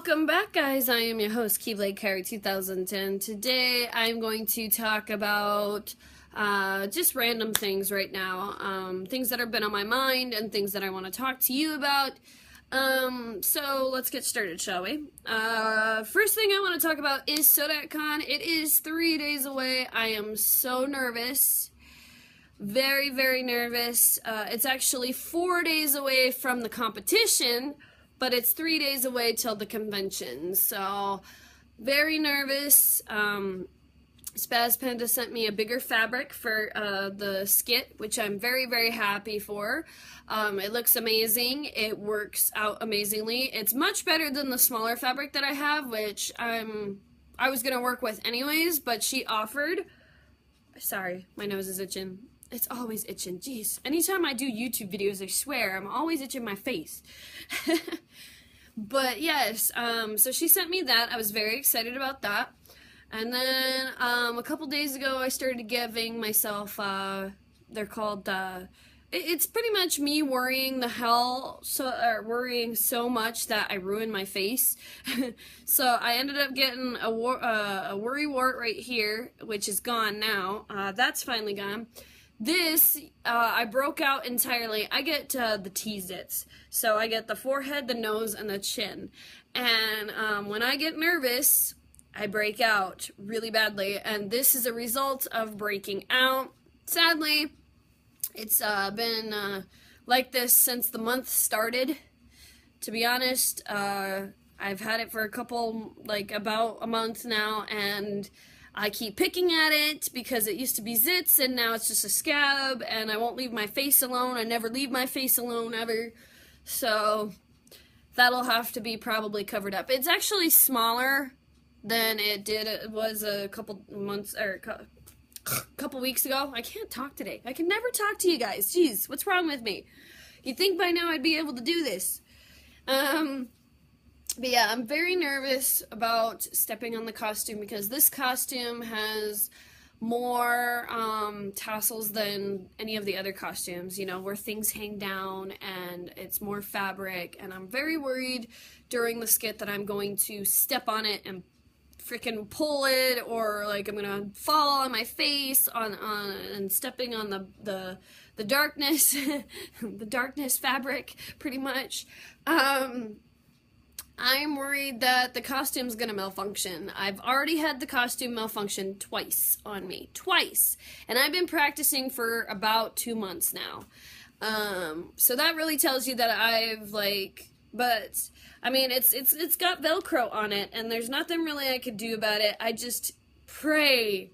Welcome back, guys. I am your host, Keyblade Carry 2010. Today, I'm going to talk about just random things right now. Things that have been on my mind and things that I want to talk to you about. So let's get started, shall we? First thing I want to talk about is SODACCon. It is 3 days away. I am so nervous. Very, very nervous. It's actually 4 days away from the competition, but it's 3 days away till the convention, so very nervous. Spaz Panda sent me a bigger fabric for the skit, which I'm very, very happy for. It looks amazing. It works out amazingly. It's much better than the smaller fabric that I have, which I was going to work with anyways, but she offered. Sorry, my nose is itching. It's always itching. Jeez. Anytime I do YouTube videos, I swear, I'm always itching my face. But yes, so she sent me that. I was very excited about that. And then a couple days ago, I started giving myself, they're called, it's pretty much me worrying worrying so much that I ruined my face. So I ended up getting a worry wart right here, which is gone now. That's finally gone. This, I broke out entirely. I get the T-zits. So I get the forehead, the nose, and the chin. And when I get nervous, I break out really badly. And this is a result of breaking out. Sadly, it's been like this since the month started. To be honest, I've had it for about a month now, and I keep picking at it because it used to be zits and now it's just a scab, and I won't leave my face alone. I never leave my face alone ever. So that'll have to be probably covered up. It's actually smaller than it was a couple months or couple weeks ago. I can't talk today. I can never talk to you guys. Jeez, what's wrong with me? You'd think by now I'd be able to do this. But yeah, I'm very nervous about stepping on the costume because this costume has more tassels than any of the other costumes, you know, where things hang down and it's more fabric, and I'm very worried during the skit that I'm going to step on it and freaking pull it, or like I'm gonna fall on my face and stepping on the darkness the darkness fabric pretty much. I'm worried that the costume's gonna malfunction. I've already had the costume malfunction twice on me. Twice! And I've been practicing for about 2 months now. So that really tells you that but I mean, it's got Velcro on it, and there's nothing really I could do about it. I just pray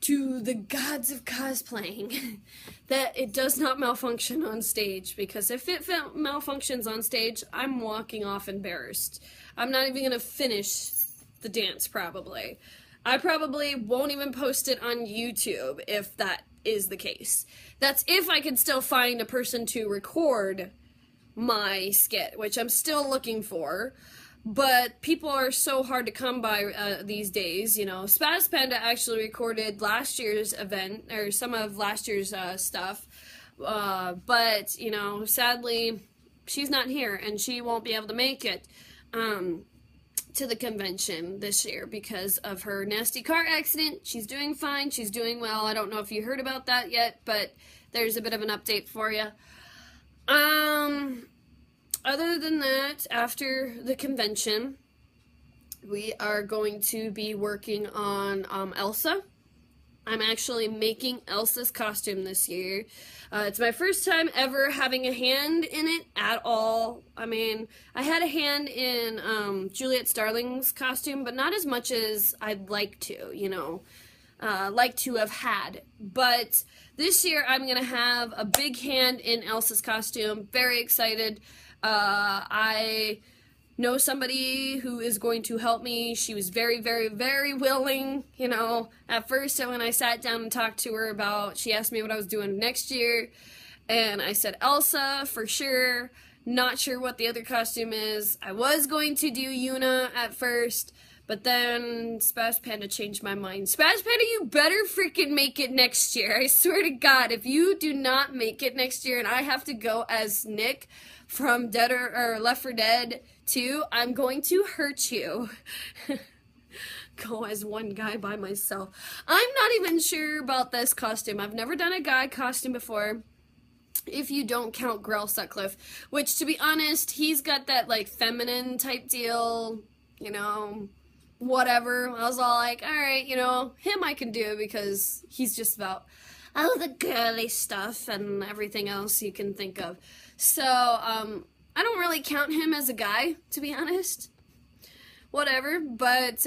to the gods of cosplaying that it does not malfunction on stage, because if it malfunctions on stage, I'm walking off embarrassed. I'm not even gonna finish the dance, probably. I probably won't even post it on YouTube if that is the case. That's if I can still find a person to record my skit, which I'm still looking for. But people are so hard to come by these days, you know. Spaz Panda actually recorded last year's event, or some of last year's stuff. But, you know, sadly, she's not here, and she won't be able to make it to the convention this year because of her nasty car accident. She's doing fine. She's doing well. I don't know if you heard about that yet, but there's a bit of an update for you. Other than that, after the convention, we are going to be working on Elsa. I'm actually making Elsa's costume this year. It's my first time ever having a hand in it at all. I mean, I had a hand in Juliet Starling's costume, but not as much as I'd like to, you know. Like to have had. But this year I'm going to have a big hand in Elsa's costume. Very excited. I know somebody who is going to help me. She was very, very, very willing, you know. At first, when I sat down and talked to her she asked me what I was doing next year, and I said Elsa for sure. Not sure what the other costume is. I was going to do Yuna at first, but then Spaz Panda changed my mind. Spaz Panda, you better freaking make it next year. I swear to God, if you do not make it next year and I have to go as Nick, from or Left 4 Dead 2, I'm going to hurt you. Go as one guy by myself. I'm not even sure about this costume. I've never done a guy costume before, if you don't count Grell Sutcliffe, which, to be honest, he's got that, like, feminine type deal, you know, whatever. I was all like, alright, you know, him I can do because he's just about all the girly stuff and everything else you can think of. So, I don't really count him as a guy, to be honest. Whatever, but,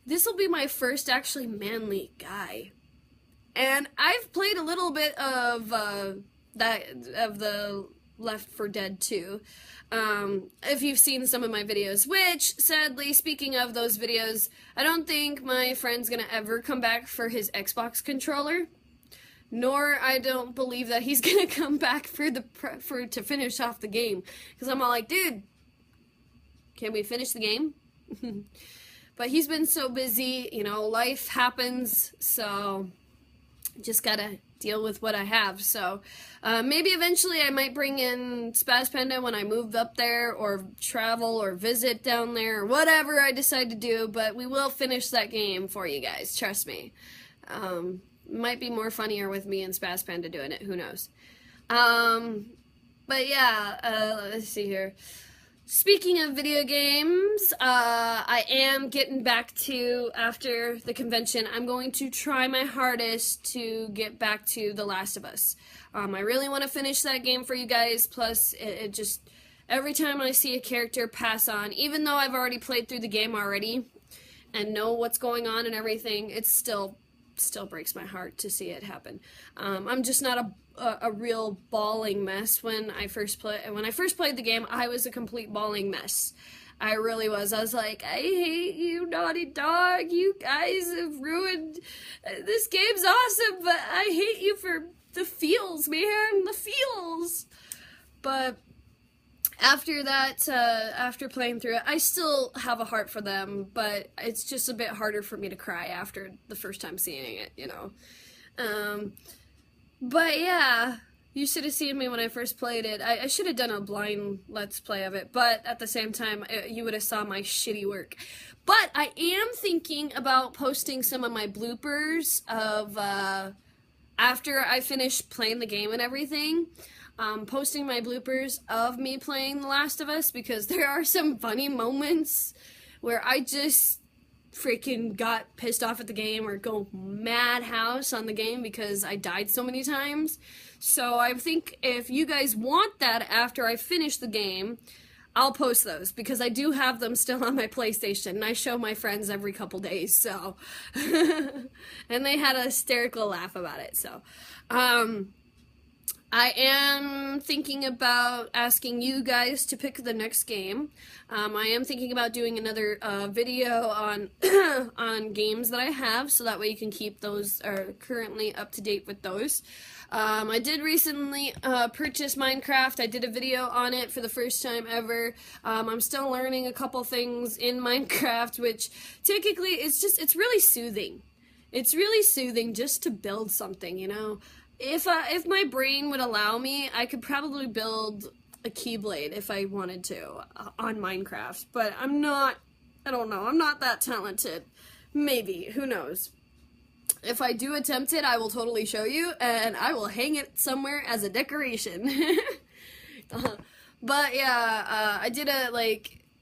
this will be my first actually manly guy. And I've played a little bit of the Left 4 Dead 2. If you've seen some of my videos, which, sadly, speaking of those videos, I don't think my friend's gonna ever come back for his Xbox controller. Nor I don't believe that he's gonna come back to finish off the game. Because I'm all like, dude, can we finish the game? But he's been so busy, you know, life happens, so just gotta deal with what I have. So maybe eventually I might bring in Spaz Panda when I move up there, or travel or visit down there, or whatever I decide to do, but we will finish that game for you guys, trust me. Might be more funnier with me and Spaz Panda doing it, who knows. But yeah, let's see here. Speaking of video games, I am getting back to, after the convention, I'm going to try my hardest to get back to The Last of Us. I really want to finish that game for you guys, plus it just, every time I see a character pass on, even though I've already played through the game already and know what's going on and everything, it still breaks my heart to see it happen. I'm just not a real bawling mess. When I first played the game, I was a complete bawling mess. I really was. I was like, I hate you, Naughty Dog. You guys have ruined, this game's awesome, but I hate you for the feels, man, the feels. But after that, after playing through it, I still have a heart for them, but it's just a bit harder for me to cry after the first time seeing it, you know. But yeah, you should have seen me when I first played it. I should have done a blind Let's Play of it, but at the same time, you would have saw my shitty work. But I am thinking about posting some of my bloopers of, after I finish playing the game and everything. Posting my bloopers of me playing The Last of Us, because there are some funny moments where I just freaking got pissed off at the game or go madhouse on the game because I died so many times. So I think if you guys want that after I finish the game, I'll post those, because I do have them still on my PlayStation, and I show my friends every couple days, so. And they had a hysterical laugh about it, so. I am thinking about asking you guys to pick the next game. I am thinking about doing another video on on games that I have, so that way you can keep those, or currently up to date with those. I did recently purchase Minecraft. I did a video on it for the first time ever. I'm still learning a couple things in Minecraft, which typically it's really soothing. It's really soothing just to build something, you know. If my brain would allow me, I could probably build a Keyblade if I wanted to on Minecraft, but I don't know, I'm not that talented. Maybe, who knows. If I do attempt it, I will totally show you, and I will hang it somewhere as a decoration. But yeah, I did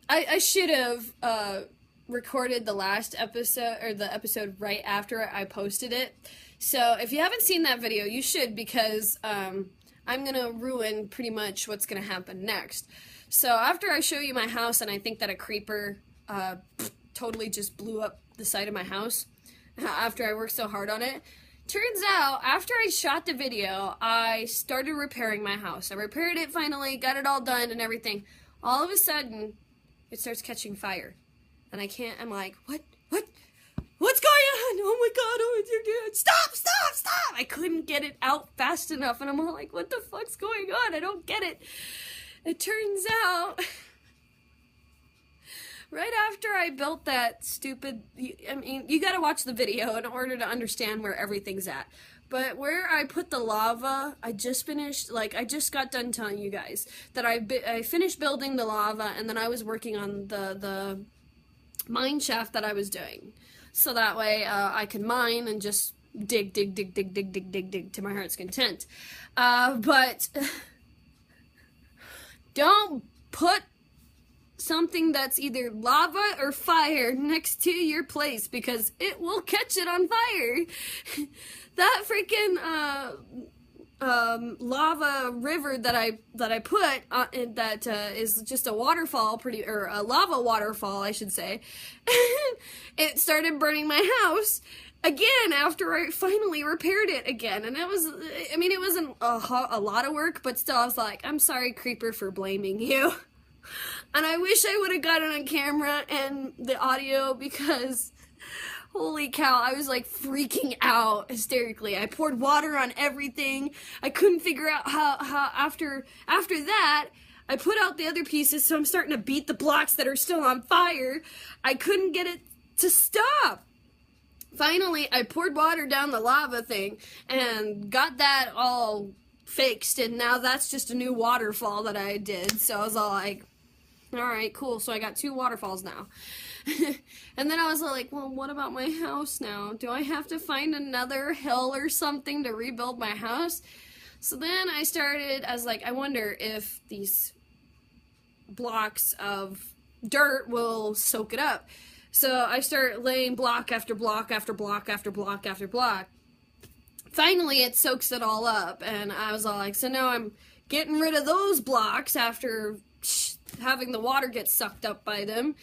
I should have recorded the last episode, or the episode right after I posted it. So if you haven't seen that video, you should, because I'm gonna ruin pretty much what's gonna happen next. So after I show you my house, and I think that a creeper totally just blew up the side of my house after I worked so hard on it. Turns out, after I shot the video, I started repairing my house. I repaired it finally, got it all done and everything. All of a sudden, it starts catching fire. And I'm like, what? What's going on? Oh my god, oh my god, stop! I couldn't get it out fast enough, and I'm all like, what the fuck's going on? I don't get it. It turns out, right after I built that stupid, I mean, you gotta watch the video in order to understand where everything's at. But where I put the lava, I just finished, like, I just got done telling you guys that I finished building the lava, and then I was working on the mine shaft that I was doing. So that way I could mine and just dig to my heart's content. But don't put something that's either lava or fire next to your place, because it will catch it on fire. That freaking lava river that I put that is just a waterfall, or a lava waterfall, I should say. It started burning my house again after I finally repaired it again, and it wasn't a lot of work, but still, I was like, I'm sorry, Creeper, for blaming you. And I wish I would have got it on camera and the audio, because holy cow, I was like freaking out hysterically. I poured water on everything. I couldn't figure out how after that, I put out the other pieces, so I'm starting to beat the blocks that are still on fire. I couldn't get it to stop. Finally, I poured water down the lava thing and got that all fixed, and now that's just a new waterfall that I did. So I was all like, alright, cool, so I got 2 waterfalls now. And then I was like, well, what about my house now? Do I have to find another hill or something to rebuild my house? So then I started, I was like, I wonder if these blocks of dirt will soak it up. So I start laying block after block after block after block after block. Finally, it soaks it all up, and I was all like, so now I'm getting rid of those blocks after having the water get sucked up by them.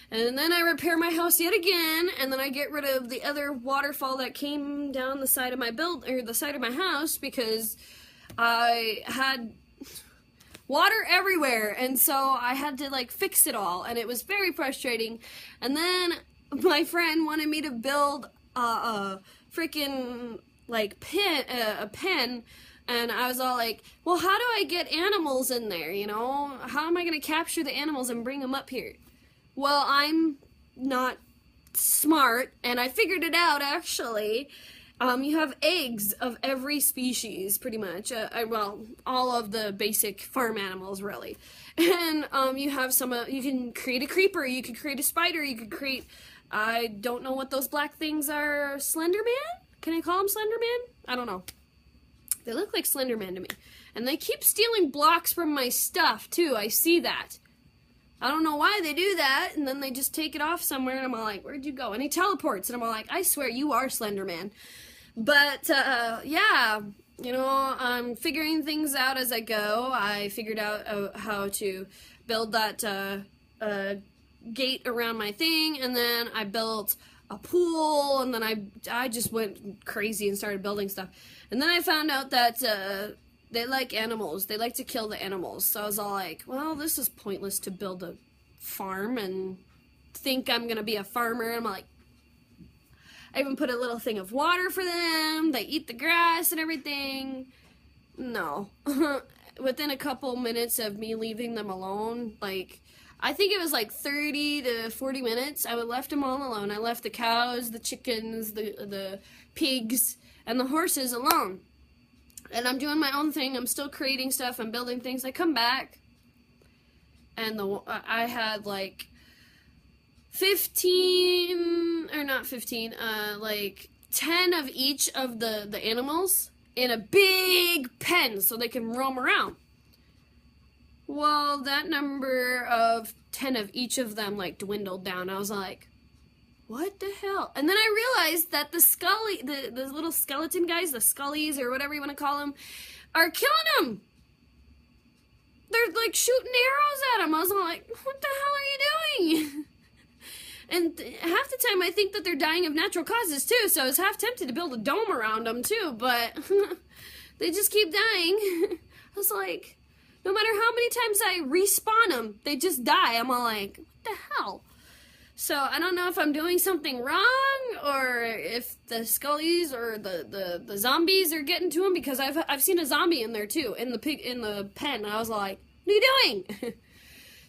And then I repair my house yet again, and then I get rid of the other waterfall that came down the side of my the side of my house, because I had water everywhere, and so I had to like fix it all, and it was very frustrating. And then my friend wanted me to build a freaking like a pen, and I was all like, well, how do I get animals in there, you know? How am I going to capture the animals and bring them up here? Well, I'm not smart, and I figured it out, actually. You have eggs of every species, pretty much. Well, all of the basic farm animals, really. And you have you can create a creeper, you can create a spider, you can create, I don't know what those black things are, Slenderman? Can I call them Slenderman? I don't know. They look like Slenderman to me. And they keep stealing blocks from my stuff, too. I see that. I don't know why they do that, and then they just take it off somewhere, and I'm all like, where'd you go? And he teleports, and I'm all like, I swear, you are Slenderman. But, yeah, you know, I'm figuring things out as I go. I figured out how to build that gate around my thing, and then I built a pool, and then I just went crazy and started building stuff. And then I found out that they like animals. They like to kill the animals. So I was all like, well, this is pointless to build a farm and think I'm going to be a farmer. And I'm like, I even put a little thing of water for them. They eat the grass and everything. No. Within a couple minutes of me leaving them alone, like, I think it was like 30 to 40 minutes, I left them all alone. I left the cows, the chickens, the pigs, and the horses alone. And I'm doing my own thing. I'm still creating stuff. I'm building things. I come back, and I had like 15, or not 15, like 10 of each of the animals in a big pen so they can roam around. Well, that number of 10 of each of them like dwindled down. I was like, what the hell? And then I realized that the little skeleton guys, the scullies or whatever you want to call them, are killing them. They're like shooting arrows at them. I was like, what the hell are you doing? And half the time I think that they're dying of natural causes too, so I was half tempted to build a dome around them too, but they just keep dying. I was like, no matter how many times I respawn them, they just die. I'm all like, what the hell? So I don't know if I'm doing something wrong, or if the scullies or the zombies are getting to them, because I've seen a zombie in there too, in the pen. And I was like, what are you doing?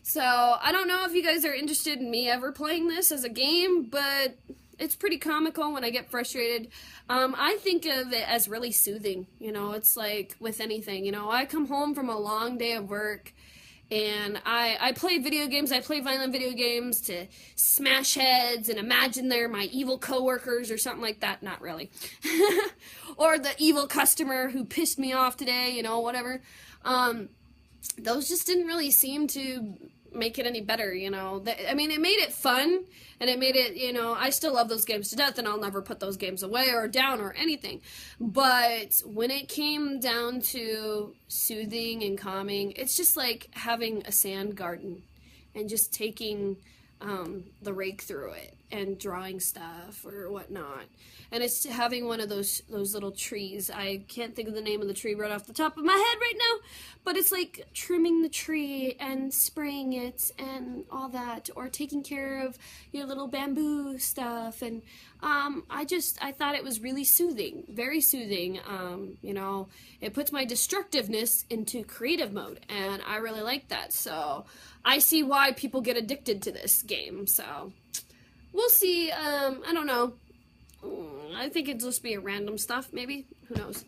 So I don't know if you guys are interested in me ever playing this as a game, but It's pretty comical when I get frustrated. I think of it as really soothing. You know, it's like with anything. You know, I come home from a long day of work, and I play video games. I play violent video games to smash heads and imagine they're my evil coworkers or something like that. Not really. Or the evil customer who pissed me off today, you know, whatever. Those just didn't really seem to make it any better, you know. I mean, it made it fun, and it made it, you know, I still love those games to death, and I'll never put those games away or down or anything. But when it came down to soothing and calming, it's just like having a sand garden and just taking the rake through it and drawing stuff or whatnot. And it's having one of those little trees. I can't think of the name of the tree right off the top of my head right now, but it's like trimming the tree and spraying it and all that, or taking care of your little bamboo stuff. And I thought it was really soothing, very soothing. You know, it puts my destructiveness into creative mode, and I really like that. So I see why people get addicted to this game. So we'll see. I don't know. I think it'll just be a random stuff, maybe. Who knows?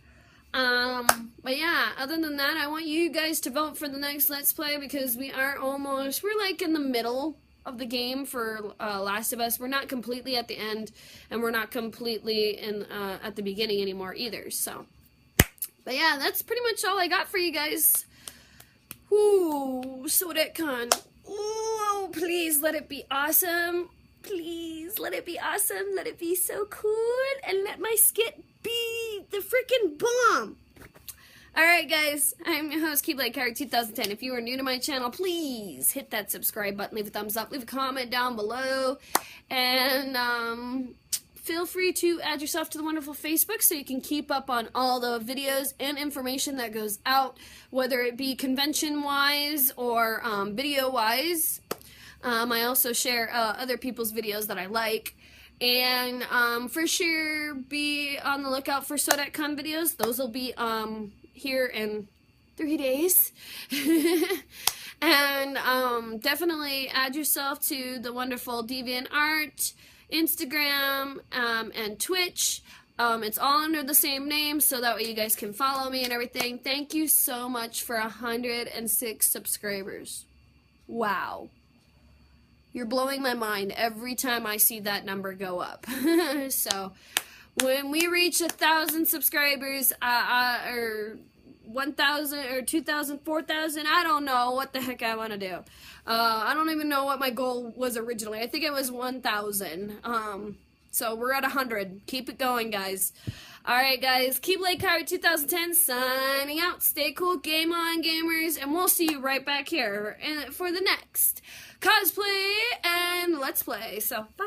But yeah, other than that, I want you guys to vote for the next Let's Play, because we're like in the middle of the game for Last of Us. We're not completely at the end, and we're not completely at the beginning anymore either, so. But yeah, that's pretty much all I got for you guys. Ooh, SodecCon. Ooh, please let it be awesome. Please, let it be awesome, let it be so cool, and let my skit be the freaking bomb. Alright guys, I'm your host, KeyBladeCarrot2010. If you are new to my channel, please hit that subscribe button, leave a thumbs up, leave a comment down below, and feel free to add yourself to the wonderful Facebook so you can keep up on all the videos and information that goes out, whether it be convention-wise or video-wise. I also share other people's videos that I like. And for sure, be on the lookout for SodecCon videos. Those will be here in 3 days. And definitely add yourself to the wonderful DeviantArt, Instagram, and Twitch. It's all under the same name, so that way you guys can follow me and everything. Thank you so much for 106 subscribers. Wow. You're blowing my mind every time I see that number go up. So, when we reach 1,000 subscribers, or 1,000, or 2,000, 4,000, I don't know what the heck I want to do. I don't even know what my goal was originally. I think it was 1,000. So, we're at 100. Keep it going, guys. Alright, guys. KeyBladeCarrot2010 signing out. Stay cool, game on, gamers, and we'll see you right back here for the next cosplay and Let's Play. So, bye.